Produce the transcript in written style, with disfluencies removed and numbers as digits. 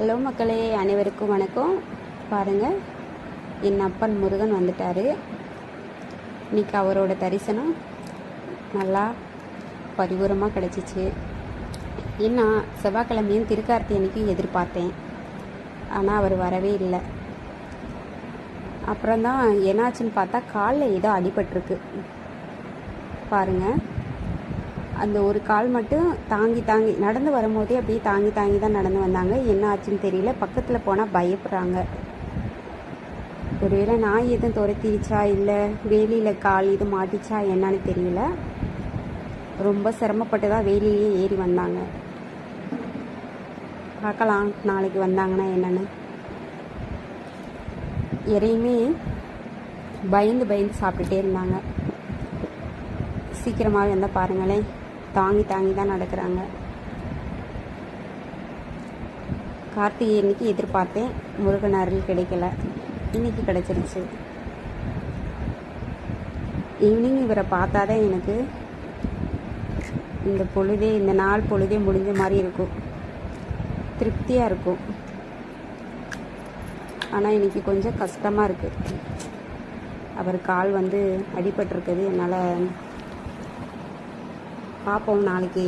Hello மக்களே, அனைவருக்கும் வணக்கம். பாருங்கள், என் அப்பன் முருகன் வந்துட்டார். இன்றைக்கி அவரோட தரிசனம் நல்லா பரிபூரமாக கிடச்சிச்சு. ஏன்னா செவ்வாய்க்கிழமையும் திருக்கார்த்தி அன்னைக்கும் எதிர்பார்த்தேன், ஆனால் அவர் வரவே இல்லை. அப்புறம்தான் என்னாச்சுன்னு பார்த்தா காலில் ஏதோ அடிபட்டிருக்கு. பாருங்கள், அந்த ஒரு கால் மட்டும் தாங்கி நடந்து வரும்போதே அப்படியே தாங்கி தான் நடந்து வந்தாங்க. என்ன ஆச்சுன்னு தெரியல. பக்கத்தில் போனால் பயப்படுறாங்க. ஒருவேளை நாய் எதுவும் துரத்திடுச்சா இல்லை வேலியில் கால் இது மாட்டிச்சா என்னன்னு தெரியல. ரொம்ப சிரமப்பட்டு தான் வேலியிலேயே ஏறி வந்தாங்க. பார்க்கலாம் நாளைக்கு வந்தாங்கன்னா என்னென்னு. எதையுமே பயந்து சாப்பிட்டுட்டே இருந்தாங்க. சீக்கிரமாகவே வந்தால் பாருங்களேன், தாங்கி தான் நடக்கிறாங்க. கார்த்திகை அன்னைக்கு எதிர்பார்த்தேன், முருகன் அருள் கிடைக்கல. இன்னைக்கு கிடைச்சிருச்சு. ஈவினிங் இவரை பார்த்தாதான் எனக்கு இந்த நாள் பொழுதே முடிஞ்ச மாதிரி இருக்கும், திருப்தியாக இருக்கும். ஆனால் இன்னைக்கு கொஞ்சம் கஷ்டமாக இருக்குது. அவர் கால் அடிபட்டிருக்குது. என்னால் பார்ப்போம் நாளைக்கு